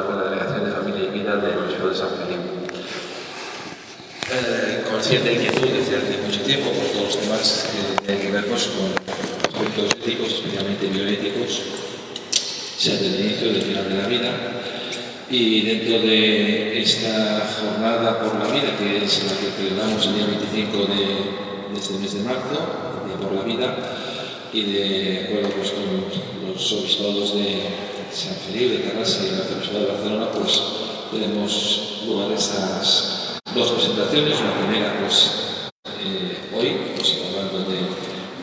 colaborar con la Delegación de Familia y Vida del Obispo de San Felipe. Consciente inquietud desde hace mucho tiempo por todos los temas que tienen que ver con aspectos éticos, especialmente bioéticos, sea del inicio o del final de la vida. Y dentro de esta jornada por la vida, que es la que celebramos el día 25 de este mes de marzo, el Día por la Vida, y de acuerdo pues, con los obispados de San Felipe, de Tarrasa y el Arzobispado de Barcelona, pues tenemos lugar a estas dos presentaciones. Una primera, pues hoy, pues hablando de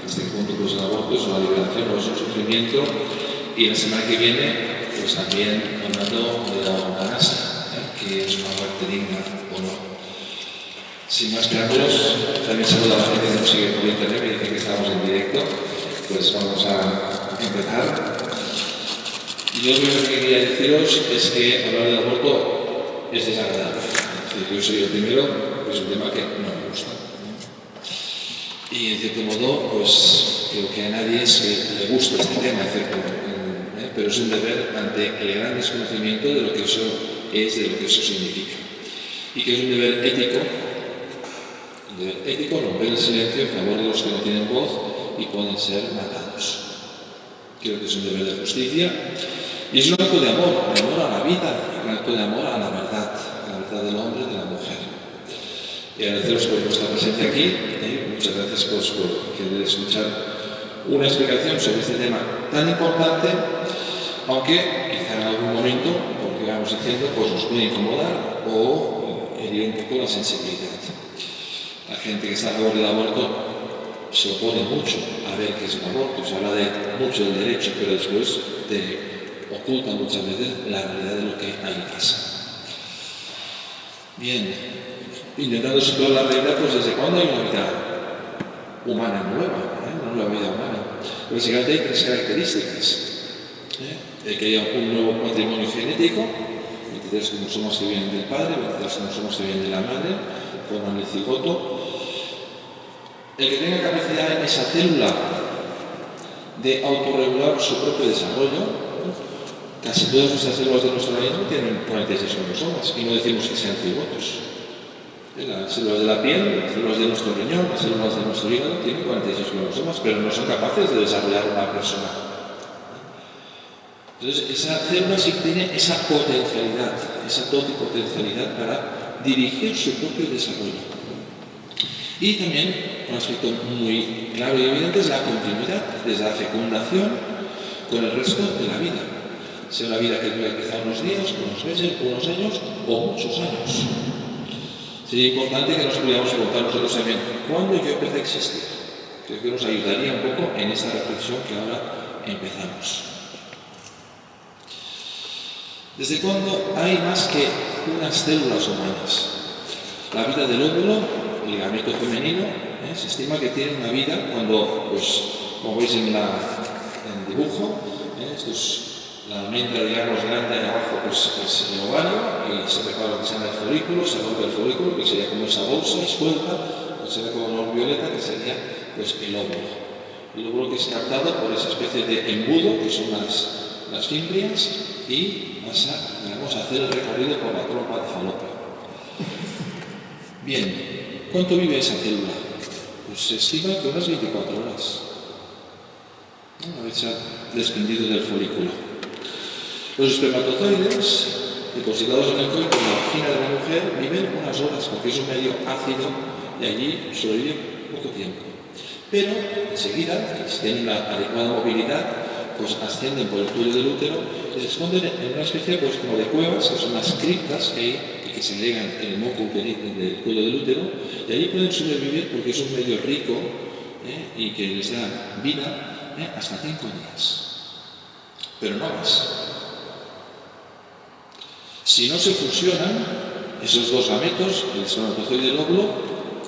este punto, pues el aborto es una liberación o es un sufrimiento, y la semana que viene, pues también hablando de la eutanasia, que es una muerte digna o no. Sin más preámbulos, también saludo a la gente que nos sigue por internet y dice que estamos en directo. Pues vamos a empezar. Y yo lo primero que quería deciros es que hablar del aborto es desagradable. Es decir, yo soy el primero, pues es un tema que no me gusta. Y en cierto modo, pues creo que a nadie le gusta este tema, pero es un deber ante el gran desconocimiento de lo que eso es, de lo que eso significa. Y que es un deber ético, romper el silencio en favor de los que no tienen voz y pueden ser matados. Creo que es un deber de justicia y es un acto de amor a la vida, un acto de amor a la verdad del hombre y de la mujer. Y agradeceros por vuestra presencia aquí. Muchas gracias por querer escuchar una explicación sobre este tema tan importante, aunque quizá en algún momento, porque vamos diciendo, pues nos puede incomodar o herir un poco la sensibilidad. La gente que está a favor del aborto se opone mucho a ver qué es un aborto, se habla mucho del derecho, pero después oculta muchas veces la realidad de lo que ahí pasa. Bien, intentando situar la realidad, pues desde cuándo hay una vida humana nueva, una nueva vida humana. Básicamente hay tres características. De que haya un nuevo matrimonio genético, 23 cromosomas que vienen del padre, 23 cromosomas que vienen de la madre, forman el cigoto. El que tenga capacidad en esa célula de autorregular su propio desarrollo. Casi todas nuestras células de nuestro organismo tienen 46 cromosomas y no decimos que sean cigotos. Las células de la piel, las células de nuestro riñón, las células de nuestro hígado tienen 46 cromosomas, pero no son capaces de desarrollar una persona. Entonces, esa célula sí tiene esa potencialidad, esa totipotencialidad para dirigir su propio desarrollo. Y también, un aspecto muy claro y evidente, es la continuidad desde la fecundación con el resto de la vida. Sea una vida que dura quizá unos días, unos meses, unos años o muchos años. Sería importante que nos pudiéramos preguntar nosotros también, ¿cuándo yo empecé a existir? Creo que nos ayudaría un poco en esta reflexión que ahora empezamos. ¿Desde cuándo hay más que unas células humanas? La vida del óvulo, el gameto femenino, se estima que tiene una vida cuando, pues, como veis en el dibujo, esto es la almendra, digamos, grande de abajo, pues es el ovario, y se prepara lo que se llama el folículo, se rompe el folículo, que sería como esa bolsa suelta, que se ve como una violeta, que sería pues el óvulo. El óvulo que es captado por esa especie de embudo, que son las fimbrias, y pasa, digamos, a hacer el recorrido por la trompa de Falopio. Bien, ¿cuánto vive esa célula? Pues se estima que unas 24 horas. Una vez se ha desprendido del folículo. Los espermatozoides, depositados en el coito de la vagina de la mujer, viven unas horas, porque es un medio ácido y allí sobreviven poco tiempo. Pero enseguida, si tienen una adecuada movilidad, pues ascienden por el túnel del útero y se esconden en una especie pues, como de cuevas, que son las criptas que hay y que se agregan en el moco del cuello del útero, y allí pueden sobrevivir porque es un medio rico y que les da vida hasta 5 días. Pero no más. Si no se fusionan esos dos gametos, el espermatozoide y el óvulo,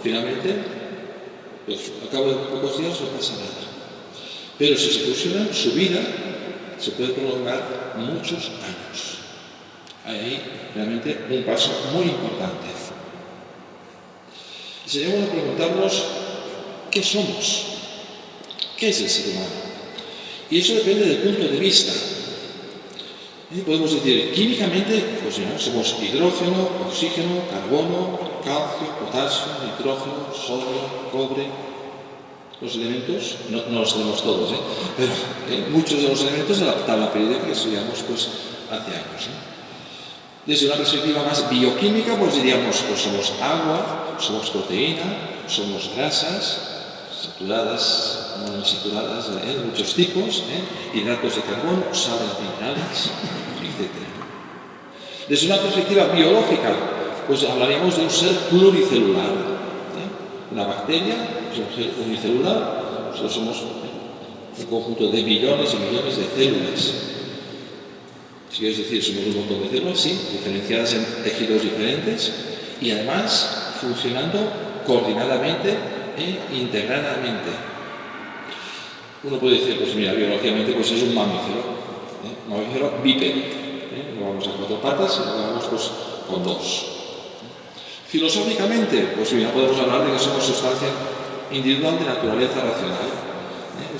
finalmente, pues, al cabo de pocos días no pasa nada. Pero si se fusionan, su vida se puede prolongar muchos años. Hay ahí realmente un paso muy importante. Y sería bueno preguntarnos qué somos, qué es el ser humano. Y eso depende del punto de vista. Podemos decir, químicamente, pues ya, somos hidrógeno, oxígeno, carbono, calcio, potasio, nitrógeno, sodio, cobre. Los elementos, no los tenemos todos, pero muchos de los elementos de la tabla periódica que estudiamos pues, hace años. Desde una perspectiva más bioquímica, pues diríamos, pues somos agua, somos proteína, somos grasas, saturadas, monoinsaturadas de muchos tipos, hidratos de carbono, sales minerales, etc. Desde una perspectiva biológica, pues hablaríamos de un ser pluricelular. Una bacteria es un ser unicelular, nosotros somos un conjunto de millones y millones de células. Si quieres decir, somos un montón de células, sí, diferenciadas en tejidos diferentes y además funcionando coordinadamente e integradamente. Uno puede decir, pues mira, biológicamente pues es un mamífero bípedo. No vamos a cuatro patas, sino que vamos pues, con dos. Filosóficamente, pues mira, podemos hablar de que somos sustancia individual de naturaleza racional.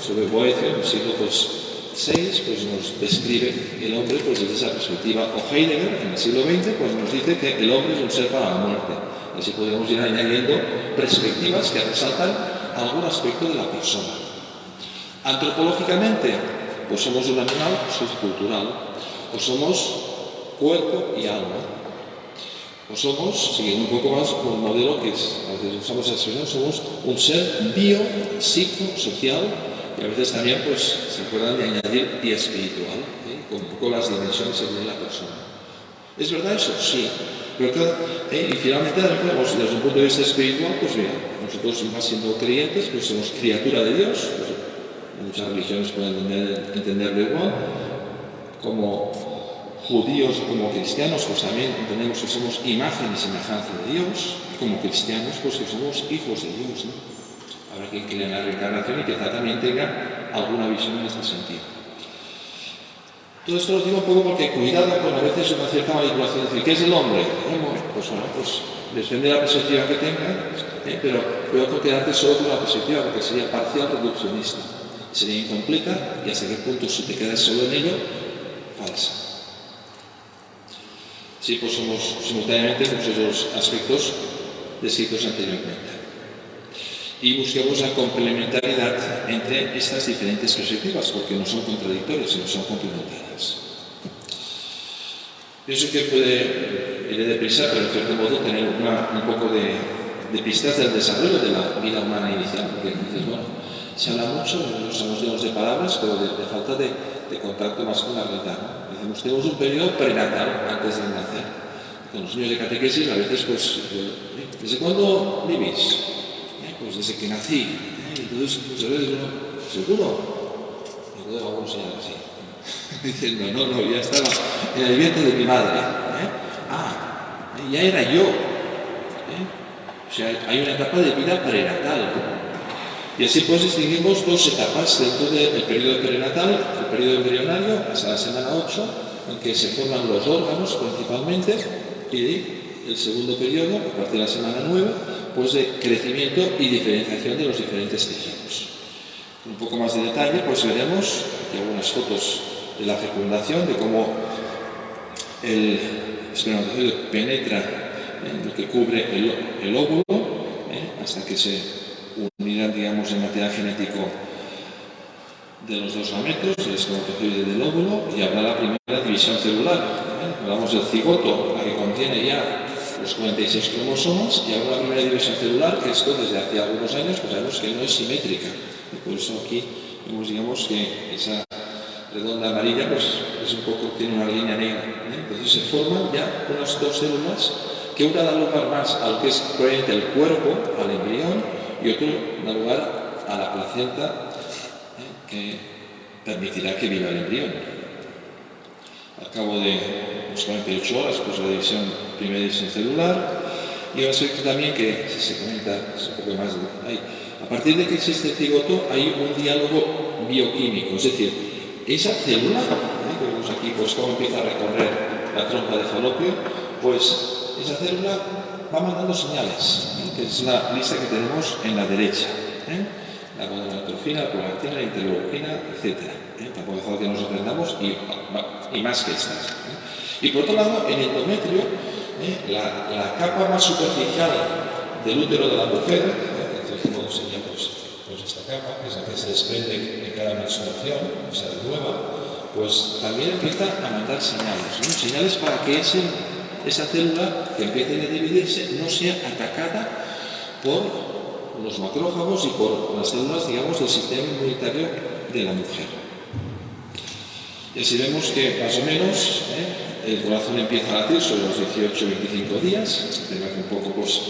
Sobre Boethius, en el siglo VI, pues nos describe el hombre pues, desde esa perspectiva. O Heidegger, en el siglo XX, pues nos dice que el hombre es un ser para la muerte. Así podemos ir añadiendo perspectivas que resaltan algún aspecto de la persona. Antropológicamente, pues somos un animal sociocultural, o somos cuerpo y alma. O somos, siguiendo un poco más con el modelo que es, a veces usamos esa expresión, somos un ser biopsicosocial y a veces también pues, se acuerdan de añadir y espiritual, con un poco las dimensiones de la persona. ¿Es verdad eso? Sí. Pero y finalmente también podemos, desde un punto de vista espiritual, pues mira, nosotros más siendo creyentes, pues somos criatura de Dios, pues, muchas religiones pueden entenderlo igual, como judíos o como cristianos, pues también entendemos que somos imagen y semejanza de Dios, y como cristianos, pues que somos hijos de Dios, ¿no? Habrá quien crea en la reencarnación y quizá también tenga alguna visión en este sentido. Todo esto lo digo un poco porque cuidado con a veces una cierta manipulación, decir, ¿qué es el hombre? Pues bueno, pues depende de la perspectiva que tenga, pero puedo quedarte solo con la perspectiva porque sería parcial reduccionista, sería incompleta y hasta qué punto si te quedas solo en ello, falsa. Sí, pues somos simultáneamente muchos de los aspectos descritos anteriormente. Y busquemos la complementariedad entre estas diferentes perspectivas, porque no son contradictorias, sino son complementarias. Pienso que puede ir deprisa, pero en cierto modo tener un poco de pistas del desarrollo de la vida humana inicial, porque dices, bueno, se habla mucho, no somos llenos de palabras, pero de falta de contacto más con la realidad, ¿no? Decimos, tenemos un periodo prenatal antes de nacer. Con los niños de catequesis, a veces, pues, ¿desde cuándo vivís? Pues desde que nací. Entonces, muchas veces uno, ¿seguro? Y luego algunos señalan así. Diciendo, no, ya estaba en el vientre de mi madre. Ya era yo. O sea, hay una etapa de vida prenatal. Y así pues distinguimos dos etapas dentro del periodo prenatal, el periodo embrionario, hasta la semana 8, en que se forman los órganos principalmente, y el segundo periodo, a partir de la semana 9, pues de crecimiento y diferenciación de los diferentes tejidos. Un poco más de detalle, pues veremos aquí algunas fotos de la fecundación, de cómo el espermatozoide penetra en lo que cubre el óvulo, hasta que se unirán, digamos, el material genético de los dos gametos, el espermatozoide del óvulo, y habrá la primera división celular. Hablamos del cigoto, la que contiene ya los 46 cromosomas, y habrá la primera división celular, que esto desde hace algunos años pues sabemos que no es simétrica. Y por eso aquí vemos, digamos, que esa redonda amarilla pues es un poco, tiene una línea negra. Entonces se forman ya unas dos células que una da lugar más a lo que es probablemente el cuerpo, al embrión, y otro da lugar a la placenta, que permitirá que viva el embrión. Al cabo de unas 48 horas, pues la primera división celular, y un aspecto también que se comenta un poco más ahí. A partir de que existe el cigoto hay un diálogo bioquímico, es decir, esa célula, que vemos aquí pues cómo empieza a recorrer la trompa de Falopio, pues esa célula va mandando señales, que es la lista que tenemos en la derecha. la gonadotrofina, la prolactina, la interleucina, etc. Tampoco hace falta que nos aprendamos y más que estas. Y por otro lado, el endometrio, la capa más superficial del útero de la mujer, sería pues esta capa, que es la que se desprende en cada menstruación, o sea, nueva, pues también empieza a mandar señales, ¿no? Señales para que esa célula que empiece a dividirse no sea atacada por los macrófagos y por las células, digamos, del sistema inmunitario de la mujer. Y así vemos que más o menos el corazón empieza a latir sobre los 18-25 días, se ve que un poco pues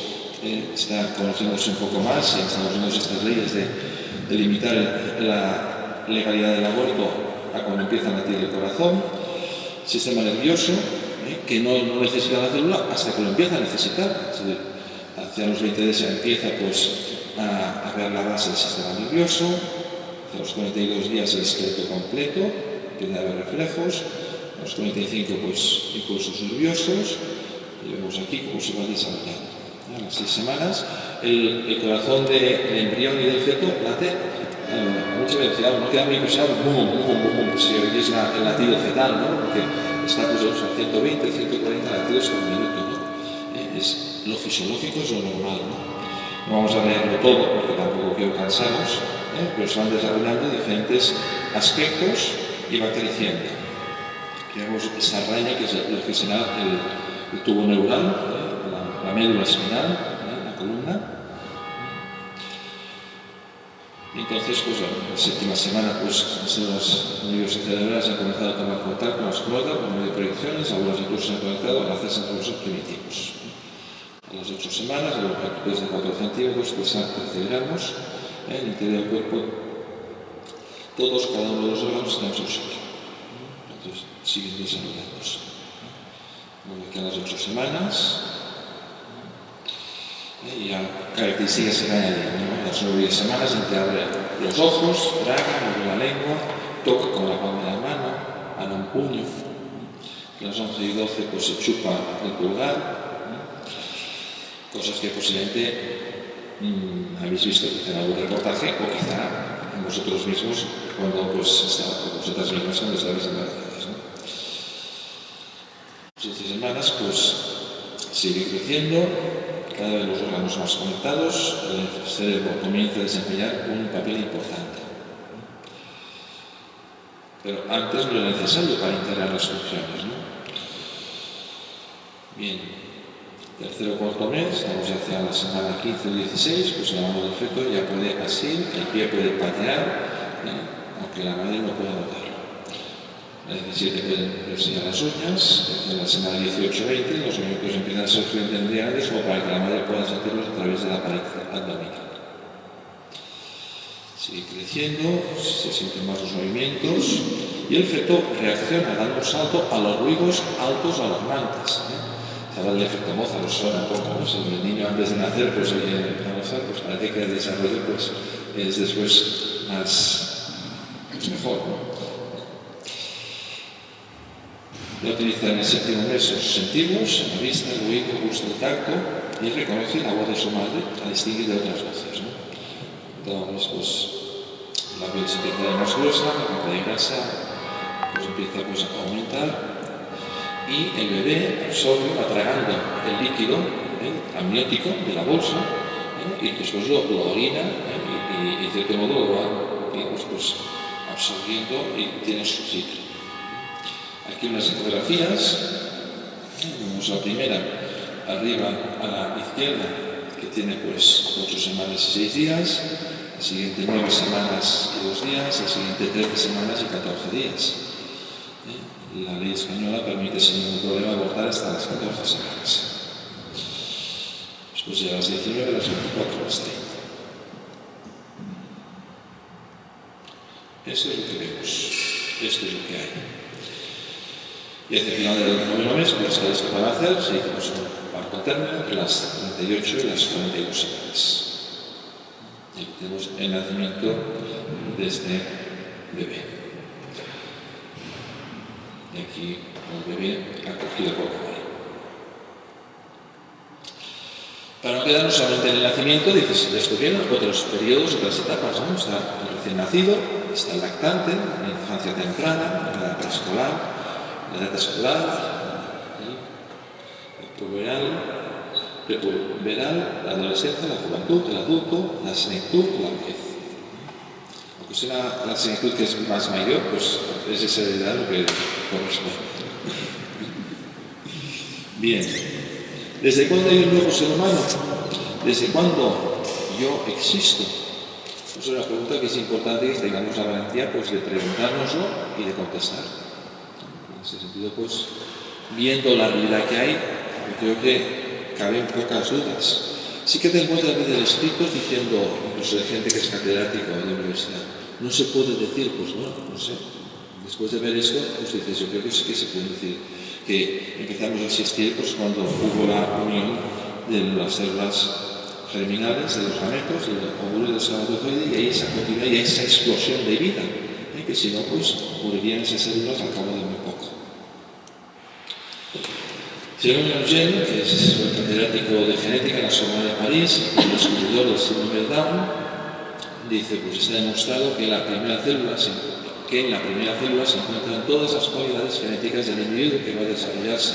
está conociéndose un poco más y en Estados Unidos estas leyes de limitar la legalidad del aborto a cuando empieza a latir el corazón. Sistema nervioso, que no necesita la célula hasta que lo empieza a necesitar. Es decir, hacia los 20 días empieza pues a ver la base del sistema nervioso, hacia los 42 días el esqueleto completo, empieza a haber reflejos, a los 45 pues impulsos nerviosos, y vemos aquí cómo se va desarrollando. A las 6 semanas el corazón del embrión y del feto late a mucha velocidad, no queda muy impresionado, si oyes el latido fetal, ¿no? Porque está pues a 120, 140 latidos por minuto, ¿no? Es lo fisiológico, es lo normal, ¿no? No vamos a leerlo todo porque tampoco quiero cansarnos, pero se van desarrollando diferentes aspectos y va creciendo. Tenemos esta raya que es lo que será el tubo neural, la médula espinal, la columna. Entonces, pues la séptima semana, pues las células nerviosas cerebrales han comenzado a tomar contacto con la esclota por medio de proyecciones, algunas incluso se han conectado a hacerse impulsos primitivos. A las 8 semanas, a longitud de 4 centímetros, pues a 13 gramos, en el interior del cuerpo, cada uno de los órganos está en su sitio. Entonces, siguen desarrollándose. Bueno, aquí a las 8 semanas, y ya características se van añadiendo, ¿no? A las 9 semanas entreabre los ojos, traga, mueve la lengua, toca con la palma de la mano, hará un puño. A las 11 y 12 pues se chupa el pulgar, cosas que posiblemente habéis visto en algún reportaje o quizá vosotros mismos cuando pues vosotras mismas cuando estáis embarazadas, ¿no? 12 semanas pues sigue creciendo, cada vez los órganos más conectados, el cerebro comienza a desempeñar un papel importante. Pero antes no era necesario para integrar las funciones, ¿no? Bien, tercer o cuarto mes, estamos hacia la semana 15 o 16, pues la mano del feto ya puede asir, el pie puede patear, aunque la madre no pueda notarlo. A la 17 pueden verse ya las uñas, en la semana 18-20 los movimientos empiezan a ser suficientemente grandes como para que la madre pueda sentirlos a través de la pared abdominal. Sigue creciendo, se sienten más los movimientos y el feto reacciona dando un salto a los ruidos altos alarmantes. Habla del efecto Mozart, os suena un poco, ¿no? Si el niño antes de nacer pues oye a Mozart, pues parece que el desarrollo pues, es después más mejor, ¿no? Ya utiliza en el séptimo mes sus sentidos, la vista, el oído, el gusto, el tacto, y reconoce la voz de su madre a distinguir de otras voces, ¿no? Entonces, pues, la piel se empieza a ver más gruesa, la capa de grasa pues empieza pues, a aumentar, y el bebé absorbe, va tragando el líquido amniótico de la bolsa, y después lo orina, y de cierto modo lo va, digamos, pues, absorbiendo y tiene su ciclo. Aquí unas ecografías, vemos la primera arriba a la izquierda que tiene pues 8 semanas y 6 días, la siguiente 9 semanas y 2 días, la siguiente 13 semanas y 14 días. La ley española permite sin ningún problema abortar hasta las 14 semanas. Después ya las 19, las 24, las 30. Esto es lo que vemos, esto es lo que hay. Y hacia el final del noveno mes, pues sabéis que van a hacer, se dice pues, un parto término entre las 38 y las 42 semanas. Y tenemos el nacimiento de este bebé. Y aquí el bebé acogido por la madre. Para no quedarnos solamente en el nacimiento, dices, esto viene otros periodos, otras etapas, ¿no? Está el recién nacido, está el lactante, la infancia temprana, la edad preescolar, la edad escolar, el prepuberal, la adolescencia, la juventud, el adulto, la senectud, la vejez. Aunque sea la senectud que es más mayor, pues es esa edad lo que corresponde. Bien. ¿Desde cuándo hay un nuevo ser humano? ¿Desde cuándo yo existo? Pues es una pregunta que es importante que tengamos la valentía pues, de preguntárnoslo y de contestar. En ese sentido, pues, viendo la realidad que hay, yo creo que caben pocas dudas. Sí que te encuentras a veces escritos diciendo, incluso de gente que es catedrático de universidad, no se puede decir, pues bueno, no sé. Después de ver esto, pues dices, yo creo que sí que se puede decir que empezamos a existir pues, cuando hubo la unión de las células germinales, de los gametos, de los óvulos del espermatozoide, y hay esa continuidad y esa explosión de vida, que si no, pues morirían esas células al cabo de muy poco. Según Eugène, que es el catedrático de genética en la Sorbona de París, el descubridor del síndrome de Down, dice, pues está demostrado que en la primera célula se encuentran todas las cualidades genéticas del individuo que va a desarrollarse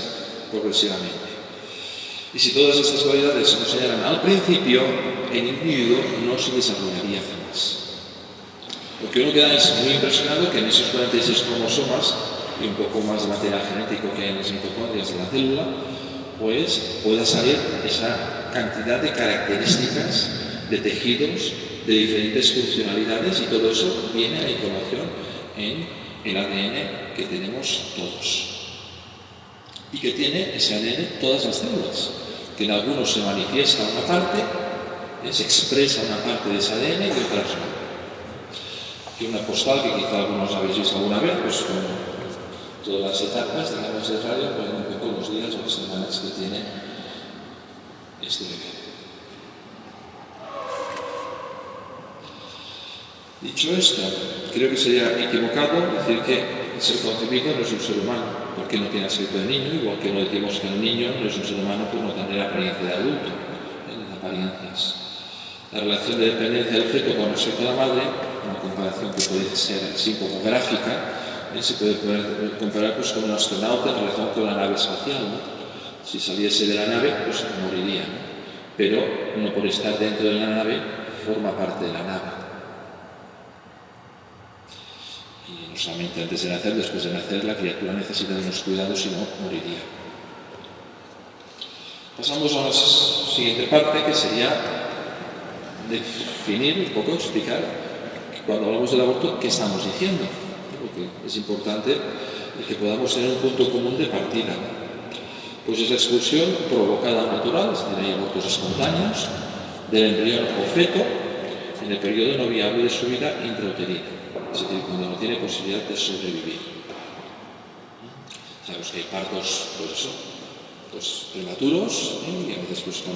progresivamente. Y si todas estas cualidades no se hallan al principio, el individuo no se desarrollaría jamás. Lo que uno queda es muy impresionado que en esos 46 cromosomas y un poco más de material genético que hay en las mitocondrias de la célula, pues pueda salir esa cantidad de características, de tejidos, de diferentes funcionalidades, y todo eso viene a la información en el ADN que tenemos todos. Y que tiene ese ADN todas las células, que en algunos se manifiesta una parte, se expresa una parte de ese ADN y otras no. Aquí una postal que quizá algunos habéis visto alguna vez, pues con todas las etapas, digamos, de radio, pues un poco los días o las semanas que tiene este bebé. Dicho esto, creo que sería equivocado decir que el ser concebido no es un ser humano, porque no tiene aspecto de niño, igual que no decimos que el niño no es un ser humano por no tener apariencia de adulto, las apariencias. La relación de dependencia del feto con respecto a la madre, una comparación que puede ser así un poco gráfica, se puede comparar pues, con un astronauta en relación con la nave espacial, ¿no? Si saliese de la nave, pues moriría, ¿no? Pero no por estar dentro de la nave, forma parte de la nave. Y no solamente antes de nacer, después de nacer, la criatura necesita de unos cuidados, si no, moriría. Pasamos a la siguiente parte, que sería definir, un poco, explicar, cuando hablamos del aborto, qué estamos diciendo. Porque es importante que podamos tener un punto común de partida. Pues es la expulsión provocada natural, es decir, hay abortos espontáneos, del embrión o feto en el periodo no viable de su vida intrauterina, es decir, cuando no tiene posibilidad de sobrevivir. Sabemos que hay partos, pues eso, pues prematuros, y a veces pues con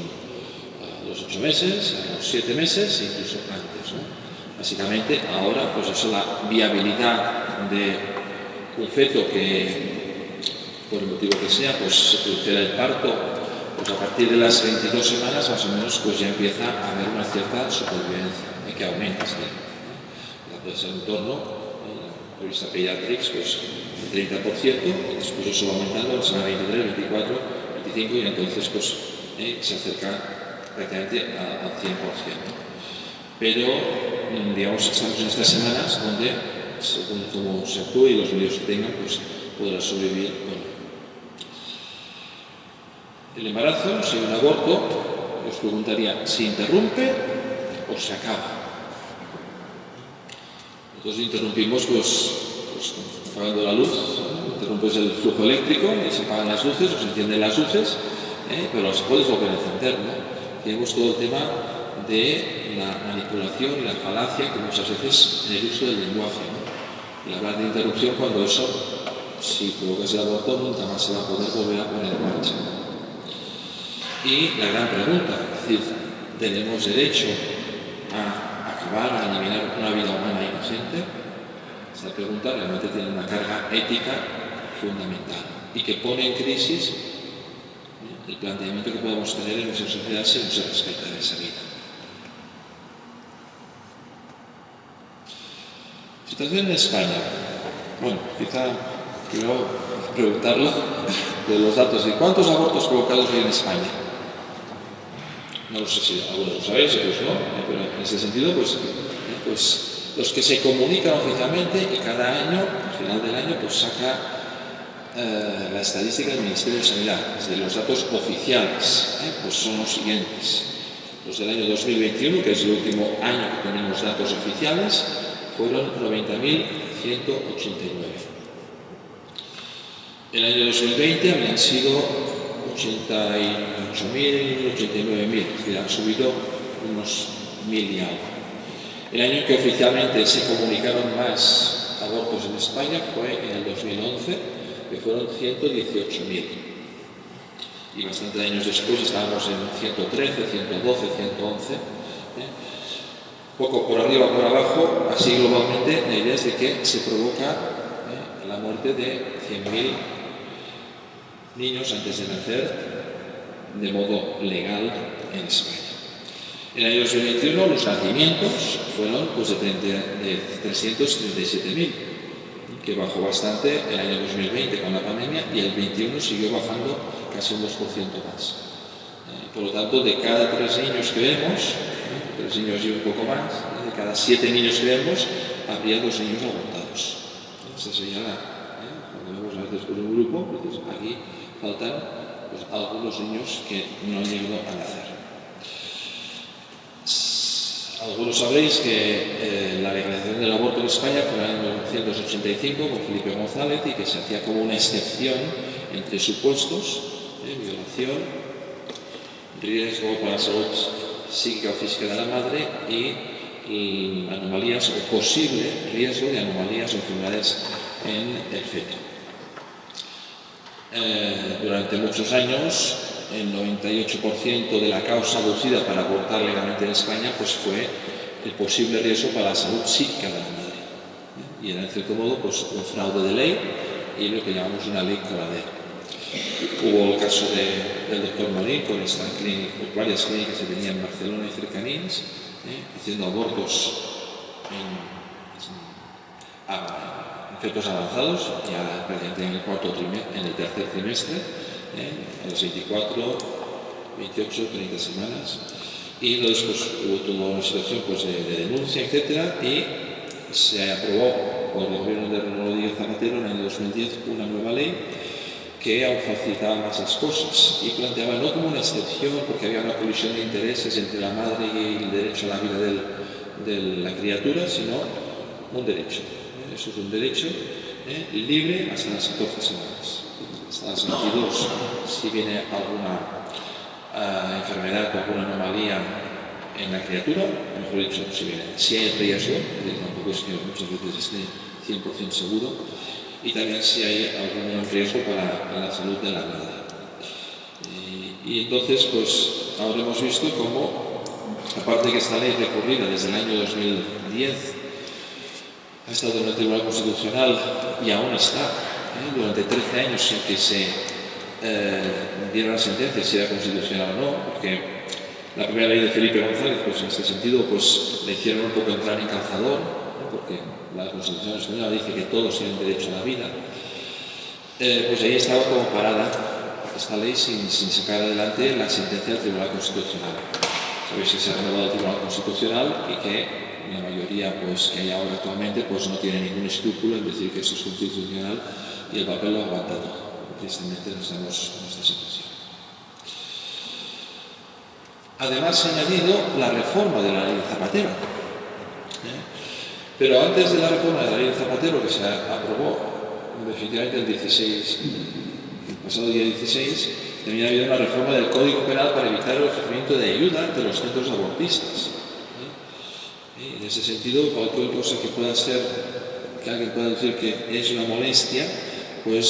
los 8 meses, a los 7 meses, incluso antes, ¿no? Básicamente, ahora, pues eso, la viabilidad de un feto que, por el motivo que sea, pues se produciera el parto, pues a partir de las 22 semanas, más o menos, pues ya empieza a haber una cierta supervivencia, que aumenta, ¿sí? Puede ser en torno, la revista Pediatrics, pues el 30%, y después eso va aumentando a la semana 23, 24, 25, y entonces pues se acerca prácticamente al 100%, ¿no? Pero, digamos, estamos en estas semanas donde, según cómo se actúe y los medios que tengan, pues podrá sobrevivir. Bueno. El embarazo, si hay un aborto, os preguntaría, ¿se interrumpe o se acaba? Nosotros interrumpimos, pues apagando la luz, ¿no? Interrumpes el flujo eléctrico y se apagan las luces o se encienden las luces, pero las puedes volver a encender, ¿no? Tenemos todo el tema de la manipulación y la falacia que muchas veces en el uso del lenguaje, ¿no? Y hablar de interrupción cuando eso, si provocas el aborto, nunca más se va a poder volver a poner en marcha. Y la gran pregunta, es decir, ¿tenemos derecho a acabar, a eliminar una vida humana inocente? Esta pregunta realmente tiene una carga ética fundamental y que pone en crisis el planteamiento que podemos tener en nuestra sociedad si no se respeta esa vida. Situación en España. Bueno, quizá quiero preguntarlo de los datos de cuántos abortos provocados hay en España. No lo sé si algunos lo sabéis, pues no, pero en ese sentido, pues los que se comunican oficialmente y cada año, al final del año, pues saca la estadística del Ministerio de Sanidad, desde los datos oficiales, pues son los siguientes. Los del año 2021, que es el último año que tenemos datos oficiales, fueron 90.189. El año 2020 habían sido 88.000, 89.000, es decir, han subido unos 1.000 y algo. El año en que oficialmente se comunicaron más abortos en España fue en el 2011, que fueron 118.000. Y bastantes años después estábamos en 113, 112, 111. Poco por arriba, por abajo, así globalmente, la idea es de que se provoca la muerte de 100.000 niños antes de nacer de modo legal en España. En el año 2021 los nacimientos fueron pues, de 337.000, que bajó bastante el año 2020 con la pandemia, y el 21 siguió bajando casi un 2% más. Por lo tanto, de cada 3 niños que vemos, 3 niños y un poco más, de cada 7 niños que vemos, habría 2 niños abortados. Esta sería cuando vemos a veces por un grupo, pues aquí faltan pues, algunos niños que no han llegado a nacer. Algunos sabréis que la legalización del aborto en España fue en el año 1985 con Felipe González y que se hacía como una excepción entre supuestos, violación, riesgo para la salud psíquica o física de la madre y anomalías o posible riesgo de anomalías o enfermedades en el feto. Durante muchos años, el 98% de la causa aducida para abortar legalmente en España pues fue el posible riesgo para la salud psíquica de la madre. Y era en cierto modo pues, un fraude de ley y lo que llamamos una ley coladera. Hubo el caso del doctor Morín con varias clínicas que tenía en Barcelona y cercanías, haciendo abortos en fetos avanzados, ya prácticamente en el tercer trimestre, a los 24, 28, 30 semanas. Y entonces pues, hubo toda una situación pues, de denuncia, etc. Y se aprobó por el gobierno de Rodríguez Zapatero en el año 2010 una nueva ley que aún facilitaba más las cosas y planteaba no como una excepción porque había una colisión de intereses entre la madre y el derecho a la vida de la criatura, sino un derecho. Eso es un derecho libre hasta las 14 semanas. Hasta las 22, si viene alguna enfermedad o alguna anomalía en la criatura, mejor dicho, si hay riesgo, tampoco es que muchas veces esté 100% seguro, y también si hay algún riesgo para la salud de la madre. Y entonces, pues ahora hemos visto cómo, aparte de que esta ley recurrida desde el año 2010 ha estado en el Tribunal Constitucional y aún está, durante 13 años sin que se diera la sentencia si era constitucional o no, porque la primera ley de Felipe González, pues en este sentido, pues le hicieron un poco entrar en calzador, porque la Constitución española dice que todos tienen derecho a la vida, pues ahí estaba como parada esta ley sin sacar adelante la sentencia del Tribunal Constitucional. Sabéis que se ha renovado el Tribunal Constitucional y que la mayoría pues, que hay ahora actualmente pues, no tiene ningún escrúpulo en decir que eso es constitucional y el papel lo aguanta todo. Tristemente no estamos en esta situación. Además se ha añadido la reforma de la ley de Zapatero. Pero antes de la reforma de la ley de Zapatero, que se aprobó definitivamente el pasado día 16, también ha habido una reforma del Código Penal para evitar el ofrecimiento de ayuda ante los centros abortistas. En ese sentido, cualquier cosa que pueda ser, que alguien pueda decir que es una molestia, pues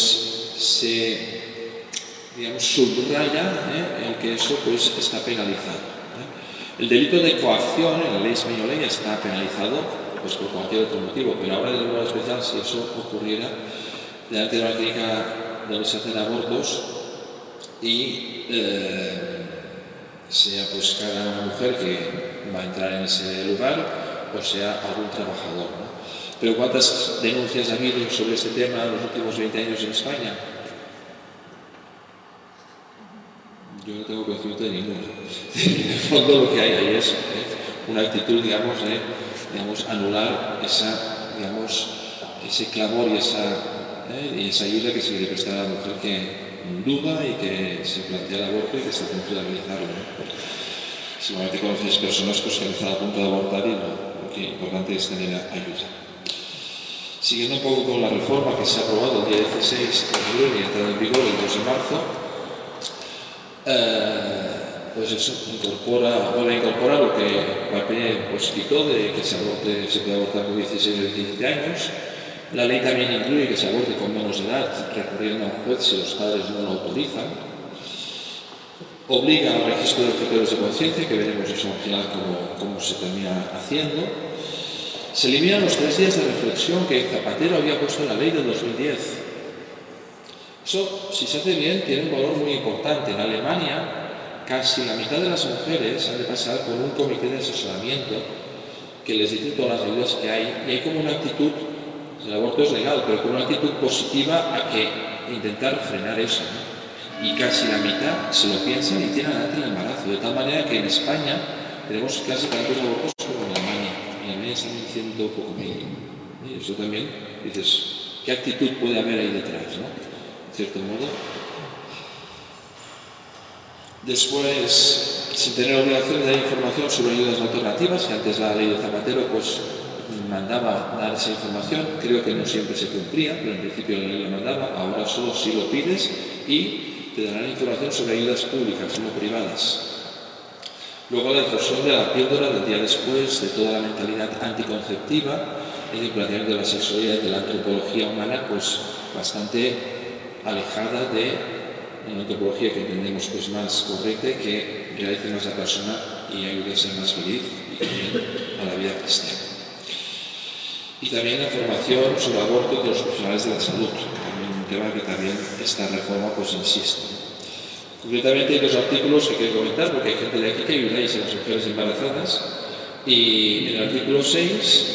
se, digamos, subraya en que eso pues, está penalizado. El delito de coacción en la ley española ya está penalizado pues, por cualquier otro motivo, pero ahora de modo especial, si eso ocurriera delante de una clínica donde se hacen abortos, y sea pues cada mujer que va a entrar en ese lugar o sea algún trabajador, ¿no? Pero ¿cuántas denuncias ha habido sobre este tema en los últimos 20 años en España? Yo no tengo conocimiento de ninguna. En el fondo lo que hay ahí es una actitud, digamos, de anular ese clamor y esa ayuda que se le presta a la mujer que duda y que se plantea el aborto y que está a punto de realizarlo, ¿no? Seguramente conoces personas pues, que están a punto de abortar y lo que es importante es tener ayuda. Siguiendo un poco con la reforma que se ha aprobado el día 16 de febrero y ha entrado en vigor el 2 de marzo, pues eso vuelve a incorporar lo que Papé pues, quitó de que se puede abortar con 16 o 17 años. La ley también incluye que se aborte con menos de edad, recurriendo a un juez si los padres no lo autorizan. Obliga al registro de objetores de conciencia, que veremos eso al final cómo se termina haciendo. Se eliminan los 3 días de reflexión que Zapatero había puesto en la ley del 2010. Eso, si se hace bien, tiene un valor muy importante. En Alemania, casi la mitad de las mujeres han de pasar por un comité de asesoramiento que les dice todas las ayudas que hay. Y hay como una actitud, el aborto es legal, pero como una actitud positiva a que intentar frenar eso, ¿no? Y casi la mitad se lo piensan y tienen adelante el embarazo. De tal manera que en España tenemos casi tantos abortos como en Alemania. En Alemania están diciendo un poco menos. Y eso también, dices, ¿qué actitud puede haber ahí detrás, no? En cierto modo. Después, sin tener obligación de dar información sobre ayudas alternativas, que antes la ley de Zapatero pues mandaba dar esa información, creo que no siempre se cumplía, pero en principio la ley lo mandaba, ahora solo si lo pides y te darán información sobre ayudas públicas, no privadas. Luego la introducción de la píldora del día después, de toda la mentalidad anticonceptiva, el planteamiento de la sexualidad y de la antropología humana, pues bastante alejada de una antropología que entendemos pues más correcta y que realice más a la persona y ayude a ser más feliz y también a la vida cristiana. Y también la formación sobre aborto de los profesionales de la salud, un tema que también esta reforma pues insiste. Concretamente hay 2 artículos que quiero comentar porque hay gente de aquí que ayudáis a las mujeres embarazadas, y en el artículo 6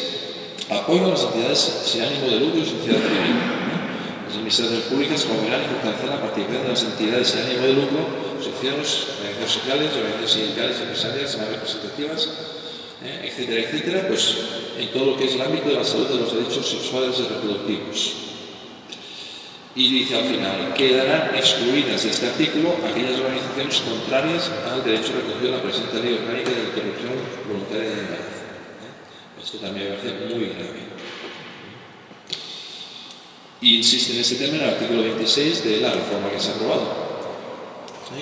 apoyo a las entidades sin ánimo de lucro y sociedad civil. Las administraciones públicas promoverán y fortalecerán la participación de las entidades sin ánimo de lucro, asociaciones, organizaciones sociales, organizaciones sindicales, empresariales, más representativas, etcétera, etcétera, pues en todo lo que es el ámbito de la salud de los derechos sexuales y reproductivos. Y dice al final, quedarán excluidas de este artículo aquellas organizaciones contrarias al derecho recogido en la presente ley orgánica de interrupción voluntaria del embarazo. Esto también me parece muy grave. Y insiste en este tema en el artículo 26 de la reforma que se ha aprobado.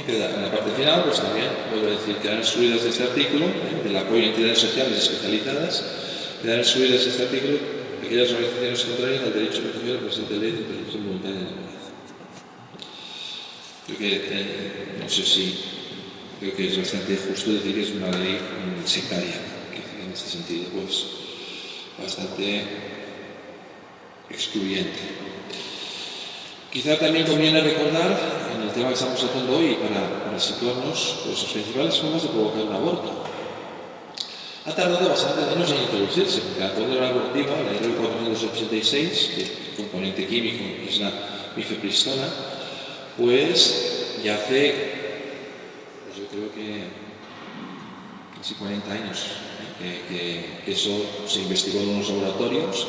En la parte final, pues también vuelvo a decir, quedarán excluidas de este artículo, del apoyo a entidades sociales especializadas, quedarán excluidas de este artículo aquellas organizaciones contrarias al derecho recogido en la presente ley de interrupción voluntaria del embarazo. Creo que, no sé si, creo que es bastante justo decir que es una ley sectaria, que en este sentido, pues, bastante excluyente. Quizá también conviene recordar, en el tema que estamos tratando hoy, para situarnos, pues, las principales formas de provocar un aborto. Ha tardado bastantes años en introducirse, porque la píldora abortiva, la ley 486, que el componente químico es la mifepristona, pues ya hace, pues yo creo que casi 40 años que eso se investigó en unos laboratorios,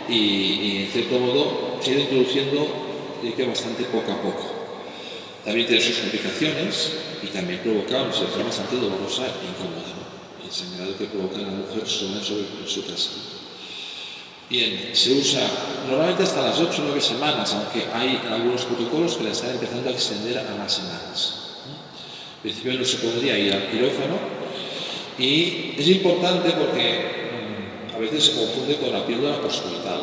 y en cierto modo se ha ido introduciendo, diría que bastante poco a poco. También tiene sus complicaciones y también provoca una situación bastante dolorosa e incómoda, ¿no? El sangrado que provoca la mujer sobre su casa. Bien, se usa normalmente hasta las 8 o 9 semanas, aunque hay algunos protocolos que la están empezando a extender a más semanas. En principio no se podría ir al quirófano, y es importante porque a veces se confunde con la píldora postcoital.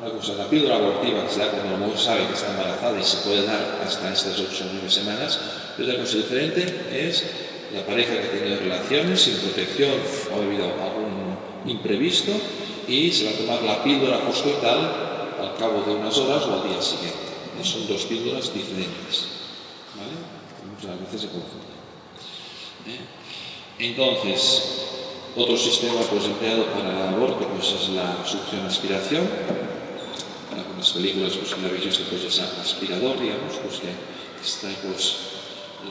Una cosa, la píldora abortiva que se da cuando la mujer sabe que está embarazada y se puede dar hasta estas 8 o 9 semanas, pero otra cosa diferente es la pareja que ha tenido relaciones sin protección o ha habido algún imprevisto y se va a tomar la píldora postcoital al cabo de unas horas o al día siguiente. Son 2 píldoras diferentes. ¿vale? Muchas veces se confunde. Entonces, otro sistema pues, empleado para el aborto pues, es la succión-aspiración. En algunas películas pues, la habéis visto pues, esa aspirador, digamos, pues, que extrae pues,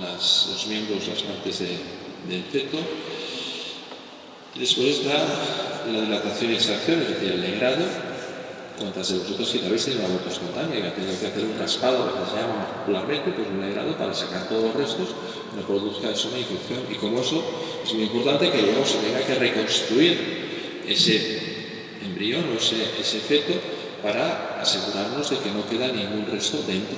los miembros, las partes del feto. Después está la dilatación y extracción, es decir, el legrado. ¿Cuántas de vosotros que habéis tenido un aborto espontáneo y ha tenido que hacer un raspado, lo que se llama popularmente, pues un legrado para sacar todos los restos, no produzca eso una infección? Y como eso es muy importante que luego se tenga que reconstruir ese embrión o ese feto para asegurarnos de que no queda ningún resto dentro.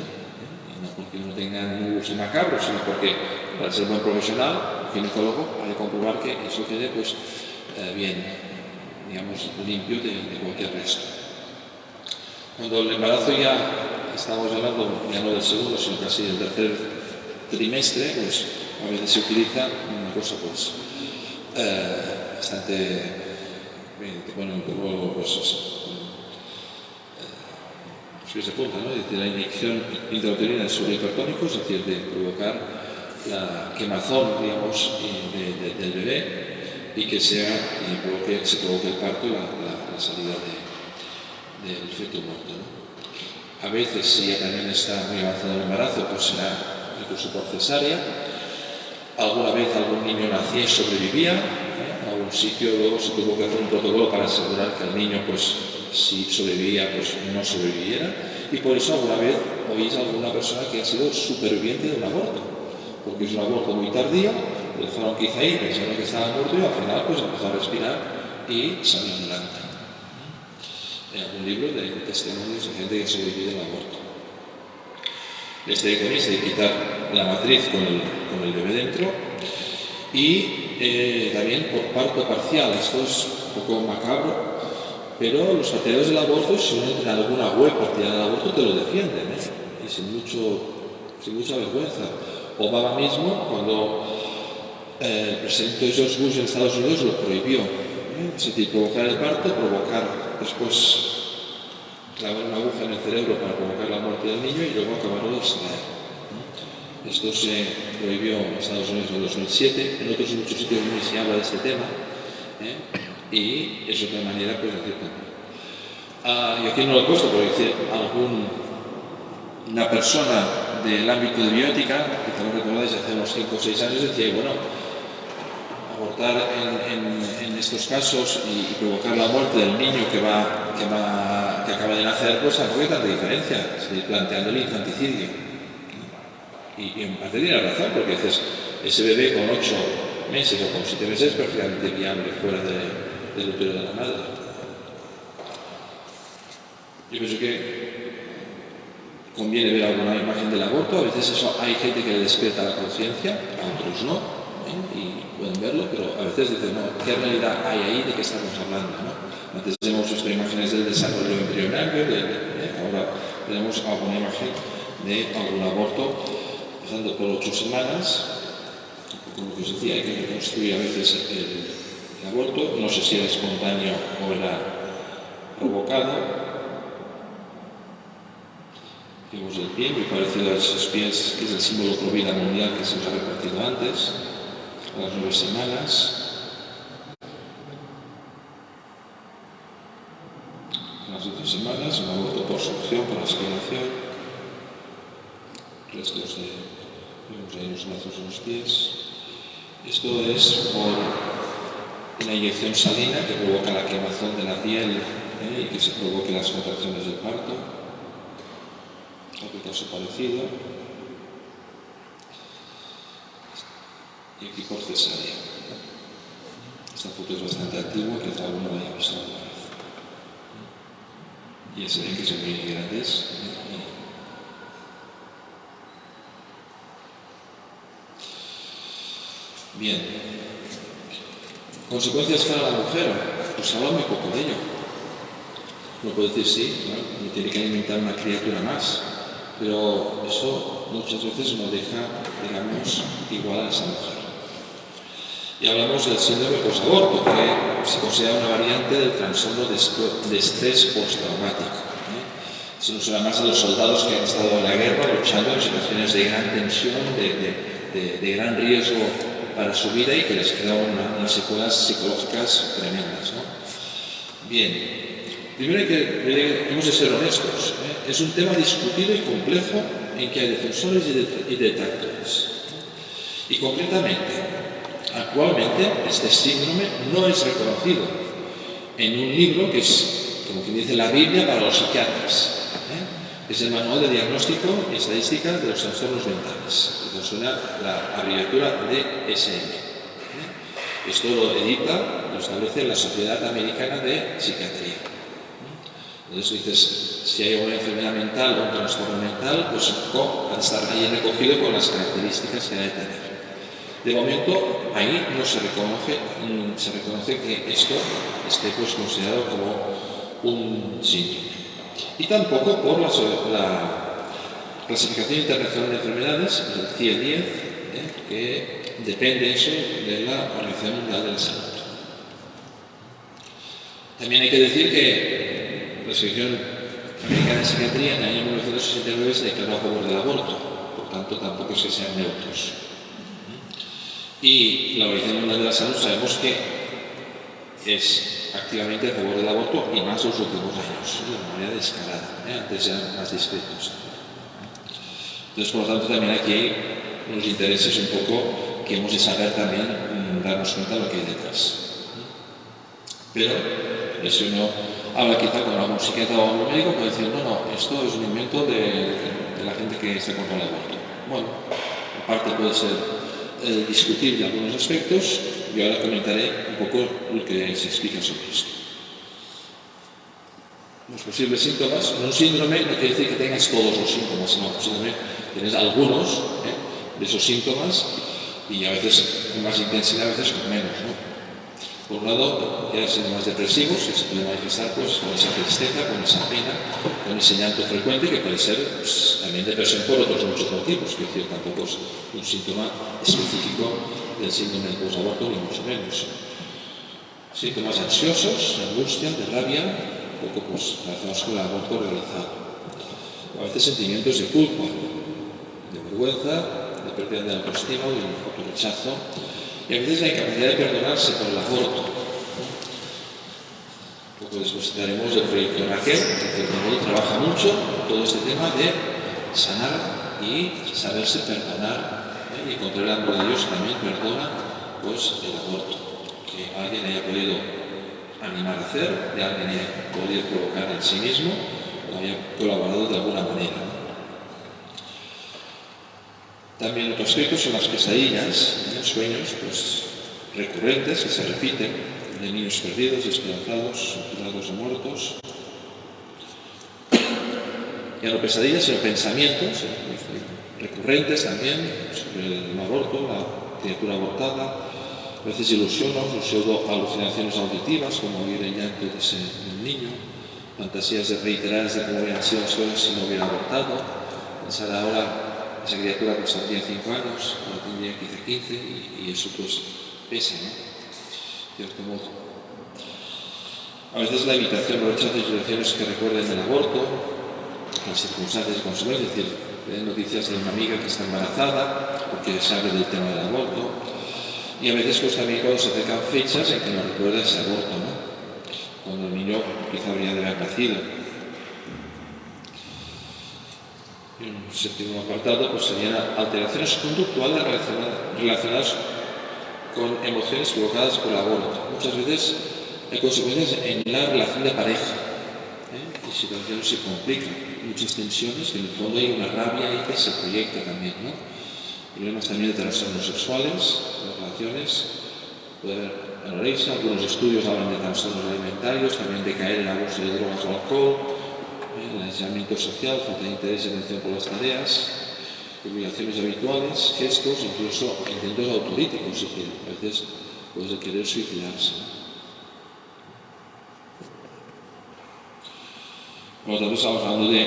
Y no porque uno tenga ningún uso macabro, sino porque para ser buen profesional, un ginecólogo, hay que comprobar que eso quede pues, bien, digamos, limpio de cualquier resto. Cuando el embarazo ya, estamos hablando ya no del segundo, sino casi del tercer trimestre, pues a veces se utiliza una cosa pues bastante, bueno, un poco pues que se apunta, ¿no? Es decir, la inyección intrauterina de suero hipertónico, es decir, de provocar la quemazón, digamos, del bebé y que se provoque el parto y la salida del feto muerto, ¿no? A veces, si ya también está muy avanzado el embarazo, pues será incluso por cesárea. Alguna vez algún niño nacía y sobrevivía, en algún sitio luego se tuvo que hacer un protocolo para asegurar que el niño, pues, si sobrevivía, pues no sobreviviera. Y por eso alguna vez oís a alguna persona que ha sido superviviente de un aborto, porque es un aborto muy tardío, lo dejaron quizá ahí, pensaron que estaba muerto y al final pues empezó a respirar y salió adelante. En algún libro de testimonios de gente que ha sobrevivido al aborto. La histerectomía es de quitar la matriz con el bebé dentro y también por parto parcial. Esto es un poco macabro, pero los partidarios del aborto, si uno entra en alguna web partidaria del aborto, te lo defienden, y sin mucha vergüenza. Obama mismo, cuando el presidente George Bush en Estados Unidos lo prohibió, es decir, provocar el parto, provocar después clavar una aguja en el cerebro para provocar la muerte del niño y luego acabarlo de extraer. Esto se prohibió en Estados Unidos en 2007, en otros muchos sitios no se habla de este tema, y es otra manera pues, de decir también. Y aquí no lo he puesto, pero dice una persona del ámbito de bioética, que tengo recordáis hace unos 5 o 6 años, decía, bueno, abortar en estos casos y provocar la muerte del niño que acaba de nacer, pues tampoco hay tanta diferencia, planteando el infanticidio. Y en parte tiene razón, porque dices, ese bebé con 8 meses o con 7 meses es perfectamente viable fuera del útero de la madre. Yo pienso que conviene ver alguna imagen del aborto, a veces eso hay gente que le despierta la conciencia, a otros no, y pueden verlo, pero a veces dicen, no, ¿qué realidad hay ahí? ¿De qué estamos hablando? ¿No? Antes hemos visto imágenes del desarrollo embrionario, ahora tenemos alguna imagen de algún aborto, empezando por 8 semanas, como os decía, hay que reconstruir a veces el aborto, no sé si era espontáneo o era provocado. Vemos el pie, muy parecido a esos pies, que es el símbolo pro vida mundial que se os ha repartido antes, a las 9 semanas. A las 12 semanas, un aborto por succión, por aspiración. Restos vemos ahí los brazos y los pies. Esto es por una inyección salina que provoca la quemazón de la piel y que se provoque las contracciones del parto. Otro caso parecido. Y aquí por cesárea. Esta foto es bastante antigua, quizá alguno la haya visto alguna vez. Y ya se ven que son muy grandes. Bien. Consecuencias para la mujer. Pues habla muy poco de ello. No puedo decir sí, ¿no? Tiene que alimentar una criatura más. Pero eso muchas veces no deja, digamos, igual a esa mujer. Y hablamos del síndrome posaborto, que se considera una variante del trastorno de estrés postraumático. sino será más de los soldados que han estado en la guerra luchando en situaciones de gran tensión, de gran riesgo para su vida y que les crean unas secuelas psicológicas tremendas, ¿no? Bien, primero hemos de ser honestos, ¿eh? Es un tema discutido y complejo en que hay defensores y detractores. Y concretamente, actualmente este síndrome no es reconocido en un libro que es, como quien dice, la Biblia para los psiquiatras. Es el Manual de Diagnóstico y Estadística de los Trastornos Mentales, que suena la abreviatura DSM. Esto lo edita, lo establece la Sociedad Americana de Psiquiatría. Entonces dices, si hay una enfermedad mental o un trastorno mental, pues ha de estar ahí recogido con las características que ha de tener. De momento, ahí no se reconoce que esto esté pues considerado como un síntoma. Y tampoco por la Clasificación Internacional de Enfermedades, el CIE-10, que depende eso de la Organización Mundial de la Salud. También hay que decir que la Asociación Americana de Psiquiatría en el año 1969 se declaró a favor del aborto, por tanto tampoco es que sean neutros. Y la Organización Mundial de la Salud sabemos que es activamente a favor del aborto y más en los últimos años, de manera descarada, antes eran más discretos. Entonces, por lo tanto, también aquí hay unos intereses un poco que hemos de saber también darnos cuenta de lo que hay detrás. Pero, si uno habla quizá con algún psiquiatra o algún médico, puede decir, no, esto es un invento de la gente que está contra el aborto. Bueno, aparte puede ser discutir de algunos aspectos y ahora comentaré un poco lo que se explica sobre esto. Los posibles síntomas. Un síndrome no quiere decir que tengas todos los síntomas, sino un síndrome tienes algunos de esos síntomas y a veces con más intensidad, a veces con menos, ¿no? Por un lado, hay síntomas depresivos que se pueden manifestar pues, con esa tristeza, con esa pena, con ese llanto frecuente que puede ser pues, también depresión por otros muchos motivos, que es decir, tampoco es un síntoma específico del síndrome del posaborto, ni mucho menos. Síntomas ansiosos, de angustia, de rabia, un poco pues, relacionados con el aborto realizado. A veces sentimientos de culpa, de vergüenza, de pérdida de autoestima o de autorrechazo. Y a veces la incapacidad de perdonarse por el aborto. Un poco después daremos el proyecto Raquel, que trabaja mucho todo este tema de sanar y saberse perdonar y encontrar el amor de Dios que también perdona pues, el aborto. Que alguien haya podido animar a hacer, de alguien haya podido provocar en sí mismo, o haya colaborado de alguna manera. También otros aspectos son las pesadillas, sueños pues, recurrentes que se repiten, de niños perdidos, despedazados, torturados o muertos. Ya no pesadillas, sino pensamientos recurrentes también sobre el aborto, la criatura abortada, a veces ilusiones o pseudo-alucinaciones auditivas, como oír el llanto del niño, fantasías reiteradas de cómo hubieran sido las cosas si no hubiera abortado, pensar ahora esa criatura pues tendría 5 años, ahora tendría quizá 15 y eso pues pesa, ¿no? De cierto modo. A veces la evitación o rechazo de situaciones que recuerden el aborto, las circunstancias y consecuencias, es decir, noticias de una amiga que está embarazada porque sabe del tema del aborto, y a veces pues también cuando se acercan fechas en que nos recuerda ese aborto, ¿no? Cuando el niño quizá habría de haber nacido. En un séptimo apartado pues serían alteraciones conductuales relacionadas con emociones provocadas por el aborto. Muchas veces hay consecuencias en la relación de pareja, y situaciones se complican, muchas tensiones, que en el fondo hay una rabia ahí que se proyecta también, ¿no? Problemas también de trastornos sexuales, de relaciones, puede haber anorexia, algunos estudios hablan de trastornos alimentarios, también de caer en abuso de drogas o alcohol, el aislamiento social, falta de interés y atención por las tareas, obligaciones habituales, gestos, incluso intentos autolíticos, es decir, a veces puede querer suicidarse. Por lo tanto, estamos hablando de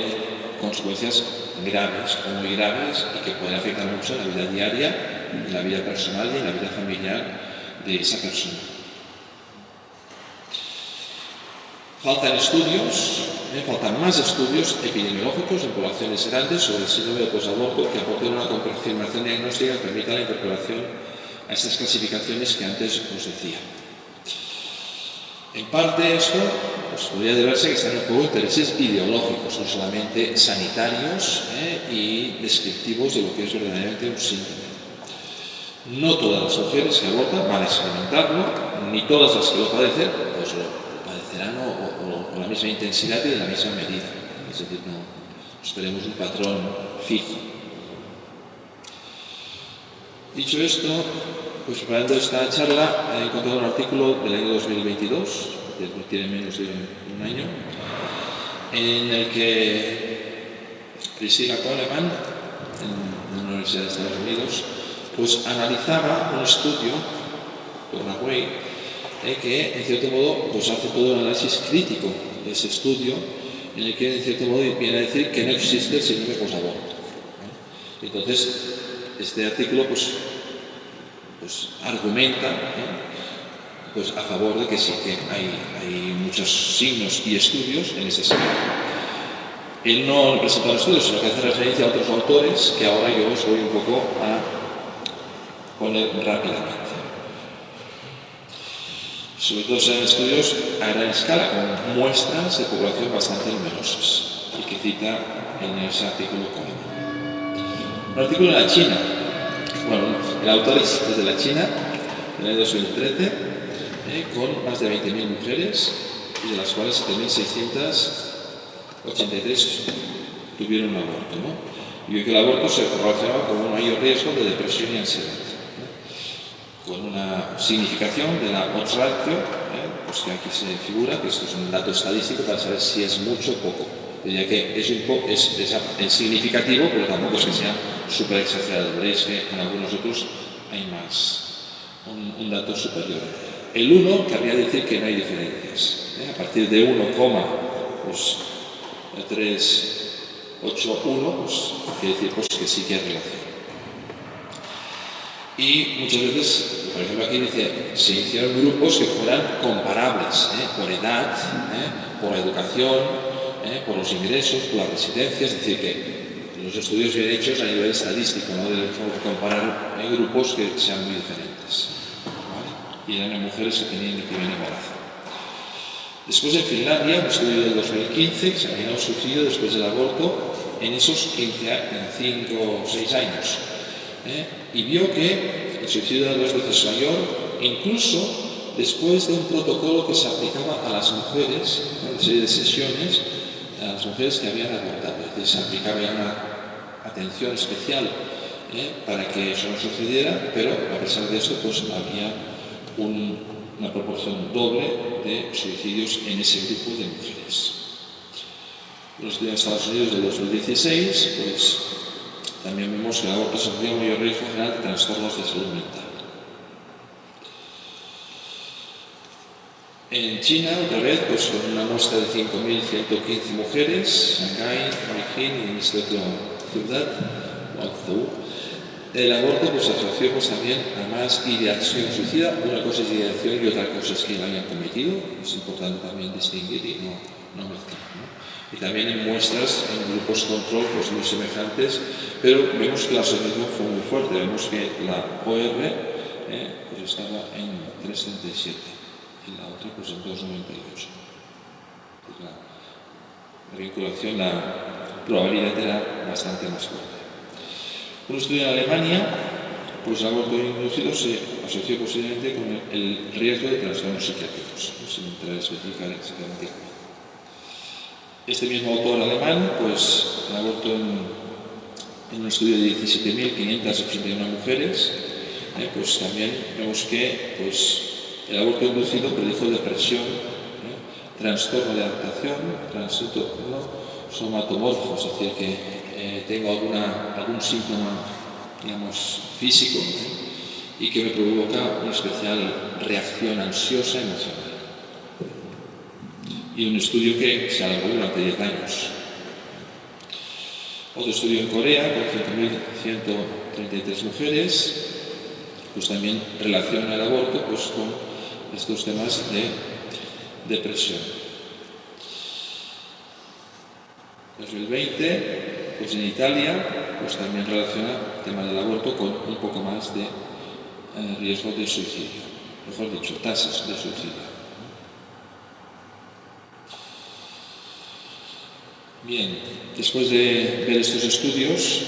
consecuencias graves o muy graves y que pueden afectar mucho en la vida diaria, en la vida personal y en la vida familiar de esa persona. Faltan estudios, faltan más estudios epidemiológicos en poblaciones grandes sobre el síndrome de posaborto que aporten una confirmación diagnóstica que permita la incorporación a estas clasificaciones que antes os decía. En parte esto podría deberse que están en juego intereses ideológicos, no solamente sanitarios y descriptivos de lo que es verdaderamente un síndrome. No todas las mujeres que abortan van a experimentarlo, ni todas las que lo padecen, pues lo padecerán con la misma intensidad y de la misma medida. Es decir, no esperemos un patrón fijo. Dicho esto, pues preparando esta charla he encontrado un artículo del año 2022, que tiene menos de un año, en el que Priscilla Coleman, en la Universidad de Estados Unidos, pues analizaba un estudio por la web que en cierto modo pues hace todo un análisis crítico de ese estudio, en el que en cierto modo viene a decir que no existe el síndrome posaborto. Entonces este artículo pues argumenta pues a favor de que sí que hay muchos signos y estudios en ese sentido. Él no presenta un estudio, sino que hace referencia a otros autores que ahora yo os voy un poco a poner rápidamente. Sobre todo serán estudios a gran escala, con muestras de población bastante numerosas, y que cita en ese artículo Coleman. Un artículo de la China. Bueno, el autor es de la China, en el 2013, con más de 20.000 mujeres, y de las cuales 7.683 tuvieron un aborto, ¿no? Y vio que el aborto se relacionaba con un mayor riesgo de depresión y ansiedad, con una significación de la odds ratio, pues que aquí se figura, que esto es un dato estadístico para saber si es mucho o poco. Diría que es significativo, pero tampoco es que sea súper exagerado. Veréis que en algunos otros hay más, un dato superior. El 1 querría decir que no hay diferencias. A partir de 1,381, pues quiere decir pues, que sí que hay relación. Y muchas veces, por ejemplo aquí dice, se hicieron grupos que fueran comparables, por edad, por educación, por los ingresos, por las residencias, es decir, que los estudios bien hechos a nivel estadístico, no deben comparar grupos que sean muy diferentes. ¿Vale? Y eran en mujeres que tenían el primer embarazo. Después en Finlandia, un estudio del 2015 examinó el suicidio después del aborto en esos 5 o 6 años. Y vio que el suicidio era 2 veces mayor, incluso después de un protocolo que se aplicaba a las mujeres, una serie de sesiones, a las mujeres que habían abortado. Es decir, se aplicaba una atención especial para que eso no sucediera, pero a pesar de esto pues había una proporción doble de suicidios en ese grupo de mujeres. En los estudios de Estados Unidos del 2016, pues también vemos que el aborto se asocia a un mayor riesgo general de trastornos de salud mental. En China, otra vez, pues con una muestra de 5.115 mujeres, Shanghái, Beijing y en esta otra ciudad, Guangzhou, el aborto pues, se asoció pues, también a más ideación suicida. Una cosa es ideación y otra cosa es que lo hayan cometido. Es importante también distinguir y no mezclar, ¿no? Y también en muestras en grupos control pues, muy semejantes, pero vemos que la asociación fue muy fuerte. Vemos que la OR pues estaba en 337 y la otra pues en 298. Pues la vinculación, la probabilidad era bastante más fuerte. Un estudio en Alemania, pues el aborto inducido se asoció posiblemente con el riesgo de trastornos psiquiátricos, sin entrar a especificar exactamente cuál. Este mismo autor alemán, pues el aborto en un estudio de 17.581 mujeres, pues también vemos que pues, el aborto inducido predijo depresión, trastorno de adaptación, trastorno somatomorfo, es decir, que tengo algún síntoma, digamos, físico y que me provoca una especial reacción ansiosa emocional. Y un estudio que se alargó durante 10 años. Otro estudio en Corea, con 5.133 mujeres, pues también relaciona el aborto pues, con estos temas de depresión. 2020, pues en Italia, pues también relaciona el tema del aborto con un poco más de riesgo de suicidio, mejor dicho, tasas de suicidio. Bien, después de ver estos estudios,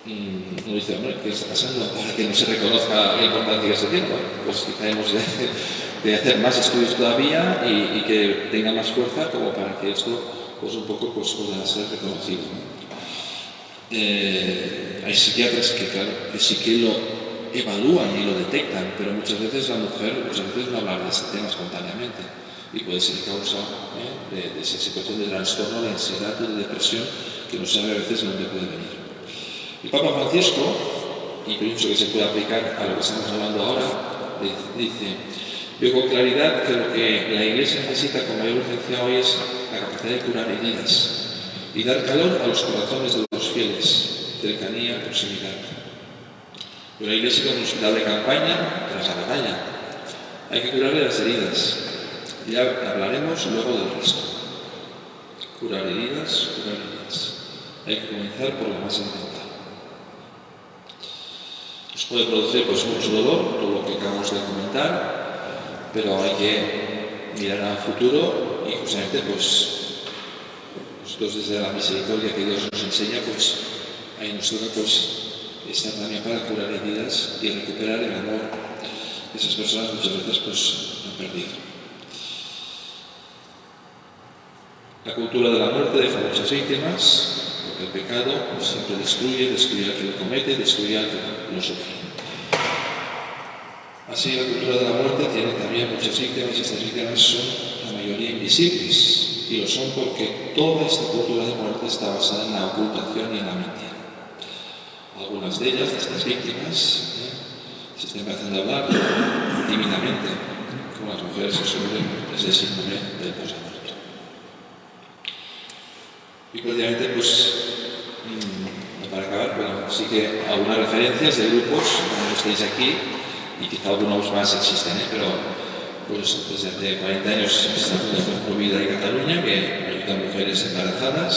uno dice, hombre, ¿qué está pasando para que no se reconozca la importancia de este tiempo? Pues quizá hemos de hacer más estudios todavía y que tenga más fuerza como para que esto pues un poco pues, pueda ser reconocido, ¿no? Hay psiquiatras que, claro, que sí que lo evalúan y lo detectan, pero muchas veces la mujer no habla de este tema espontáneamente y puede ser causa de esa situación de trastorno, de ansiedad o de depresión que no sabe a veces de dónde puede venir. El Papa Francisco, y pienso que se puede aplicar a lo que estamos hablando ahora, dice: veo con claridad que lo que la Iglesia necesita con mayor urgencia hoy es la capacidad de curar heridas y dar calor a los corazones de los fieles, cercanía, proximidad. Pero la Iglesia es un hospital de campaña tras la batalla. Hay que curarle las heridas. Ya hablaremos luego del resto. Curar heridas, curar heridas. Hay que comenzar por lo más elemental. Nos puede producir pues mucho dolor, todo lo que acabamos de comentar, pero hay que mirar al futuro y justamente pues nosotros desde la misericordia que Dios nos enseña, pues ahí nos toca pues estar también para curar heridas y recuperar el amor que esas personas muchas veces pues han perdido. La cultura de la muerte deja muchas víctimas, porque el pecado pues, siempre destruye al que lo comete, destruye al que lo sufre. Así, la cultura de la muerte tiene también muchas víctimas y estas víctimas son la mayoría invisibles, y lo son porque toda esta cultura de muerte está basada en la ocultación y en la mentira. Algunas de ellas, de estas víctimas, se están empezando a hablar tímidamente, como las mujeres que sufren ese síndrome del posamuerto. Y prácticamente, pues, para acabar, bueno, sí que algunas referencias de grupos, como estáis aquí, y quizá algunos más existen, pero pues desde hace 40 años se está haciendo Provida en Cataluña, que ayuda a mujeres embarazadas.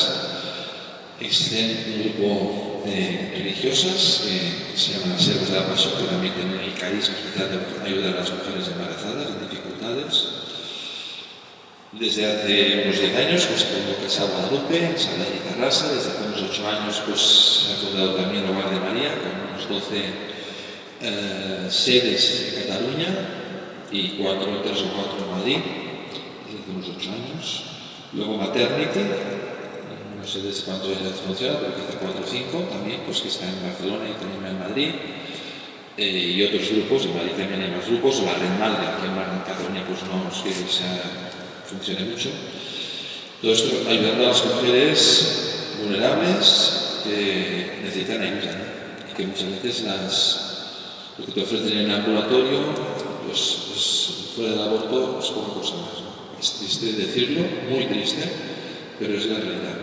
Existe un grupo de religiosas que se llaman las Servas de la Pasión, que también tienen el carisma especial de ayudar a las mujeres embarazadas en dificultades. Desde hace unos 10 años pues, se fundó Casa Guadalupe, en Sala y Tarrasa. Desde hace unos 8 años pues, se ha fundado también el Hogar de María, con unos 12 sedes en Cataluña y 3 o 4 en Madrid, desde hace unos 8 años. Luego Maternity, no sé desde cuántos años funciona, pero quizá 4 o 5 también, pues que está en Barcelona y también en Madrid. Y otros grupos, en Madrid también hay más grupos. La Red Madre, aquí en Cataluña pues no es que funcione mucho. Todo esto ayudando a las mujeres vulnerables que necesitan ayuda, ¿no? Y que muchas veces lo que te ofrecen en el ambulatorio, pues fuera del aborto es poca cosa más, ¿no? Es triste decirlo, muy triste, pero es la realidad.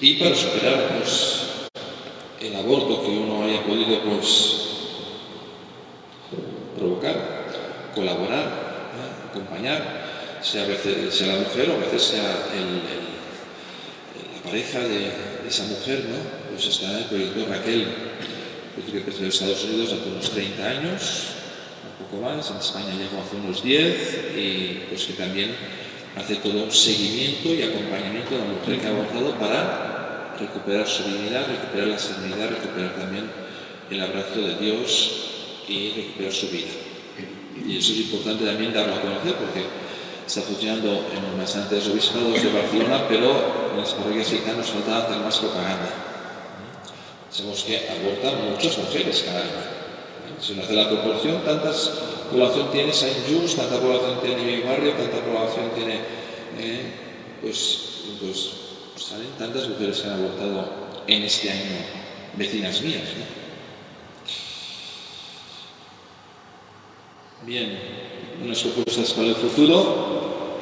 Y para superar pues, el aborto que uno haya podido pues, provocar, colaborar, acompañar, sea la mujer o a veces sea la pareja de esa mujer, ¿no? Pues está en el proyecto Raquel, que empezó en Estados Unidos hace unos 30 años, un poco más. En España llegó hace unos 10 y pues que también hace todo un seguimiento y acompañamiento de la mujer que ha abortado para recuperar su dignidad, recuperar la serenidad, recuperar también el abrazo de Dios y recuperar su vida. Y eso es importante también darlo a conocer porque está funcionando en bastantes obispados de Barcelona, pero en las parroquias gitanas nos falta hacer más propaganda. Sabemos que abortan muchas mujeres cada año. Si uno hace la proporción, tantas población tiene Saint Just, tanta población tiene mi barrio, tanta población tiene... pues salen tantas mujeres que han abortado en este año, vecinas mías, ¿no? Bien, unas propuestas para el futuro,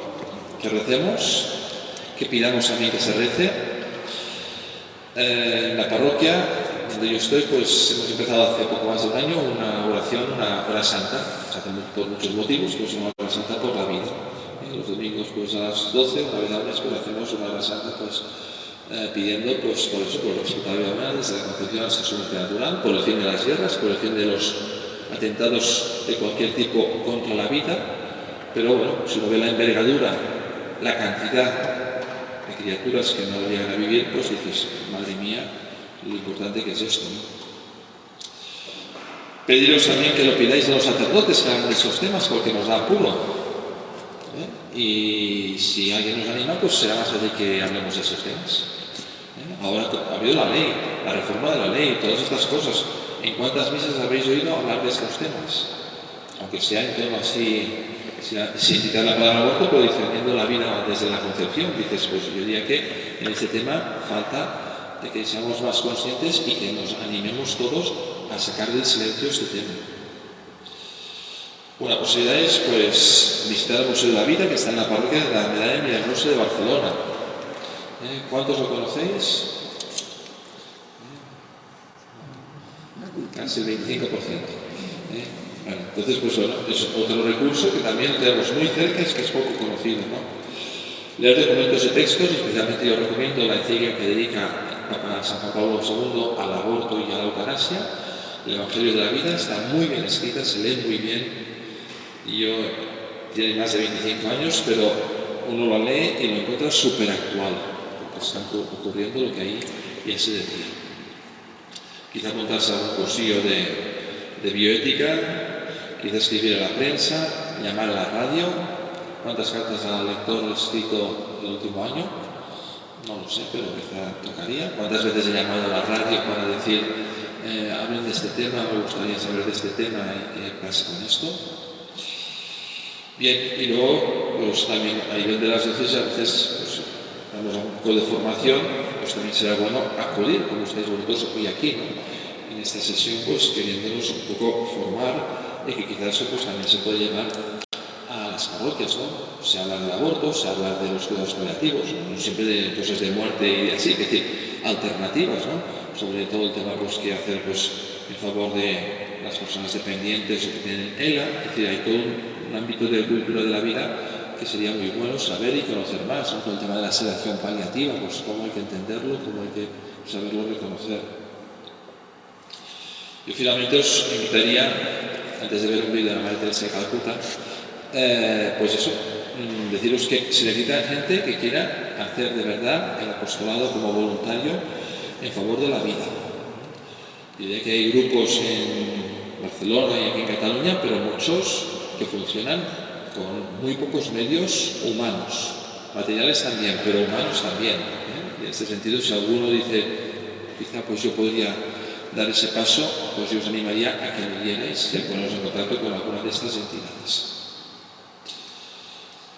que recemos, que pidamos también que se rece. En la parroquia donde yo estoy, pues hemos empezado hace poco más de un año una oración, una hora santa. Se hace por muchos motivos, pues una hora santa por la vida. Los domingos pues a las 12, una vez al mes, pues hacemos una hora santa pues, pidiendo pues, por eso, por los hospitales humanos, desde la concepción hasta su muerte natural, por el fin de las guerras, por el fin de los atentados de cualquier tipo contra la vida. Pero bueno, si uno ve la envergadura, la cantidad de criaturas que no llegan a vivir, pues dices, madre mía, lo importante que es esto, ¿no? Pediros también que lo pidáis a los sacerdotes que hagan de esos temas, porque nos da apuro. Y si alguien nos anima, pues será más fácil que hablemos de esos temas. Ahora ha habido la ley, la reforma de la ley, todas estas cosas. ¿En cuántas misas habéis oído hablar de estos temas? Aunque sea en torno así, sin citar la palabra aborto, pero defendiendo la vida desde la concepción. Dices, pues yo diría que en este tema falta de que seamos más conscientes y que nos animemos todos a sacar del silencio este tema. Una posibilidad es pues, visitar el Museo de la Vida, que está en la parroquia de la Medalla Milagrosa de Barcelona. ¿Cuántos lo conocéis? Casi el 25%. Bueno, entonces, pues bueno, es otro recurso que también tenemos muy cerca, es que es poco conocido, ¿no? Leer documentos y textos, especialmente yo recomiendo la encíclica que dedica a San Juan Pablo II al aborto y a la eutanasia. El Evangelio de la Vida está muy bien escrita, se lee muy bien. Yo tiene más de 25 años, pero uno lo lee y lo encuentra súper actual, porque está ocurriendo lo que ahí ya se decía. Quizá apuntarse a un cursillo de bioética, quizá escribir a la prensa, llamar a la radio. ¿Cuántas cartas al lector he escrito el último año? No lo sé, pero quizá tocaría. ¿Cuántas veces he llamado a la radio para decir, hablen de este tema, me gustaría saber de este tema y qué pasa con esto? Bien, y luego, pues también a nivel de las diócesis, a veces pues, damos un poco de formación, pues también será bueno acudir, como estáis vosotros hoy aquí, ¿no? En esta sesión, pues queriéndonos un poco formar y que quizás eso pues, también se puede llevar a las parroquias, ¿no? Se habla del aborto, se habla de los cuidados paliativos, no siempre de cosas de muerte y de así, es decir, alternativas, ¿no? Sobre todo el tema pues, que hacer pues, en favor de las personas dependientes o que tienen ELA, es decir, hay todo un ámbito de cultura de la vida que sería muy bueno saber y conocer más, ¿no? Con el tema de la sedación paliativa, pues cómo hay que entenderlo, cómo hay que saberlo reconocer. Yo finalmente os invitaría, antes de ver un vídeo de la Madre Teresa de Calcuta, pues eso, deciros que se necesita gente que quiera hacer de verdad el apostolado como voluntario en favor de la vida. Diría que hay grupos en Barcelona y aquí en Cataluña, pero muchos que funcionan con muy pocos medios humanos, materiales también, pero humanos también. En este sentido, si alguno dice, quizá pues yo podría dar ese paso, pues yo os animaría a que vinierais y a poneros en contacto con alguna de estas entidades.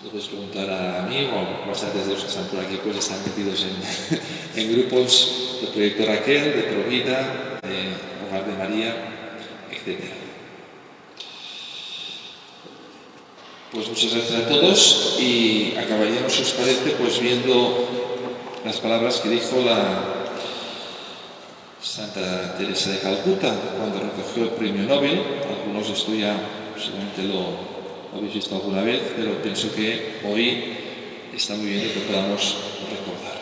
Lo podéis preguntar a mí o bastantes de los que están por aquí pues están metidos en grupos del Proyecto Raquel, de Provida, de Hogar de María, etc. Pues muchas gracias a todos y acabaríamos, si os parece, pues viendo las palabras que dijo la Santa Teresa de Calcuta cuando recogió el premio Nobel. Algunos de esto ya seguramente lo habéis visto alguna vez, pero pienso que hoy está muy bien que podamos recordar.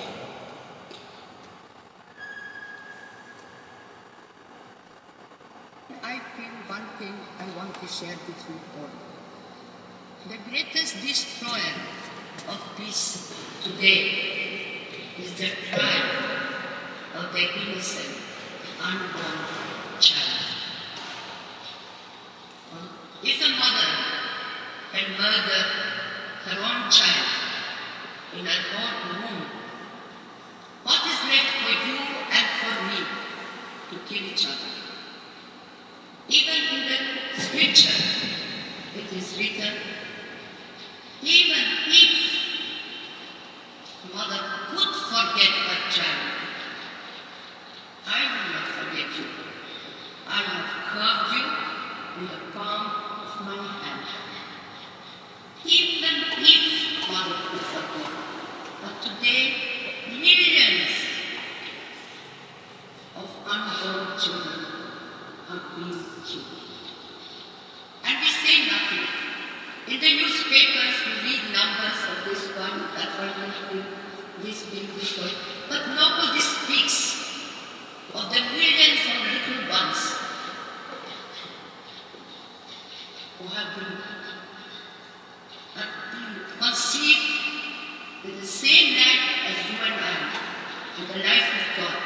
I think one thing I want to share with you all. The greatest destroyer of peace today is the crime of the innocent, unborn child. If a mother can murder her own child in her own womb, what is left for you and for me to kill each other? Even in the scripture, it is written, even if a mother could forget her child, I will not forget you. I have carved you in the palm of my hand. Even if mother could forget. But today, millions of unborn children are being killed. And we say nothing. In the newspapers, you read numbers of this one, that one, this big, this one, but nobody speaks of the millions of little ones who have been conceived with the same life as you and I, with the life of God.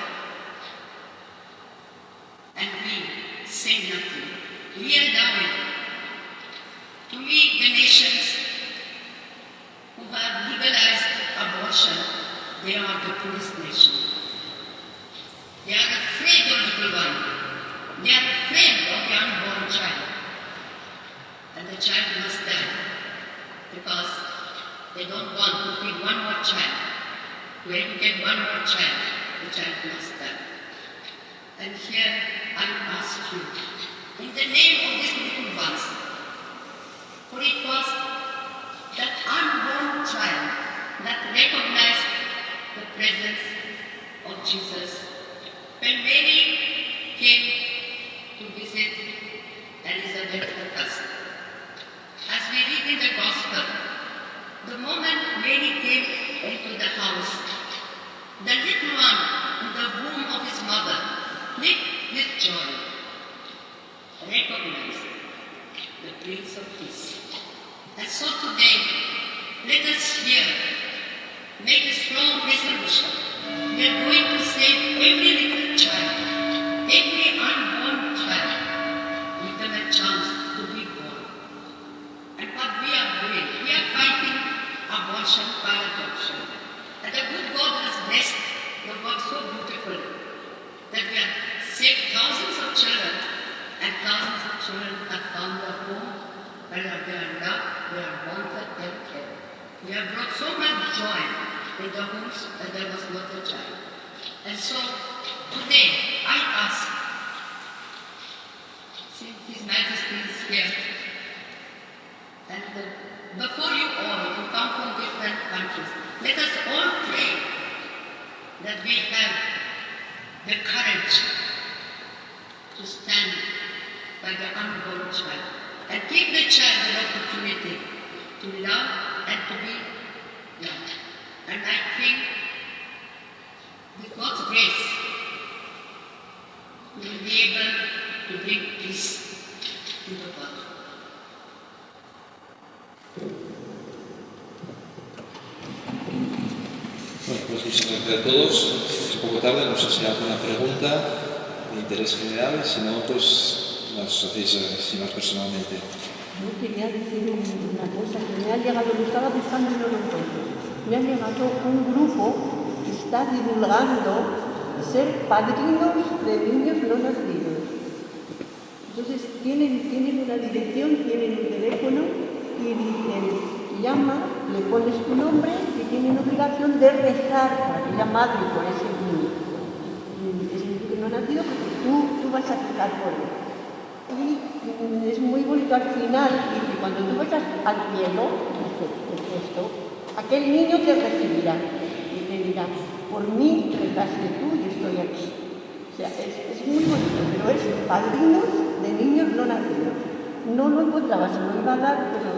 And we say nothing. We allow it. To me, the nations who have legalized abortion, they are the poorest nation. They are afraid of little one. They are afraid of the unborn child. And the child must die because they don't want to give one more child. When you get one more child, the child must die. And here I ask you, in the name of these little ones, for it was that unborn child that recognized the presence of Jesus when Mary came to visit Elizabeth, her cousin. As we read in the Gospel, the moment Mary came into the house, the little one in the womb of his mother leaped with joy, recognized the Prince of Peace. And so today, let us here make a strong resolution. We are going to save every little child, every unborn child, give them a chance to be born. And what we are doing, we are fighting abortion by adoption. And the good God has blessed the work so beautifully that we have saved thousands of children, and thousands of children have found their home, where they are loved, they are wanted, they are cared. We have brought so much joy in the homes that there was not a child. And so today I ask, since His Majesty is here, and before you all, you come from different countries, let us all pray that we have the courage to stand by the unborn child and give the child an opportunity to love and to be loved. And I think with God's grace, we will be able to bring peace to the world. Bueno, pues muchas gracias a todos. Es un poco tarde, no sé si hay alguna pregunta de interés general, si no, pues las hacéis así más personalmente. Yo quería decir una cosa que me ha llegado, lo estaba buscando y no lo encuentro. Me ha llegado un grupo que está divulgando ser padrinos de niños no nacidos. Entonces tienen una dirección, tienen un teléfono y dicen, llama, le pones tu nombre y tienen obligación de rezar para aquella madre por ese niño. Ese niño que no ha nacido porque tú vas a rezar por él. Y es muy bonito al final, y cuando tú vayas al cielo, esto, aquel niño te recibirá y te dirá, por mí rezaste tú y estoy aquí. O sea, es muy bonito, pero es padrinos de niños no nacidos. No lo encontraba, se lo iba a dar, pero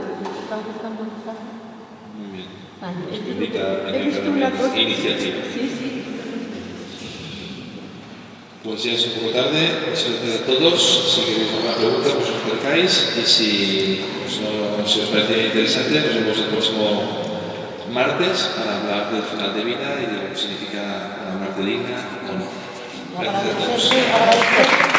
estaba buscando un mensaje. Muy bien. He visto una cosa. Iniciativa. Sí. Pues ya es un poco tarde, muchas gracias a todos. Si queréis alguna pregunta, pues os acercáis. Y si os parece interesante, nos vemos el próximo martes para hablar del final de vida y de lo que significa una muerte digna o no. Gracias a todos. Agradecer.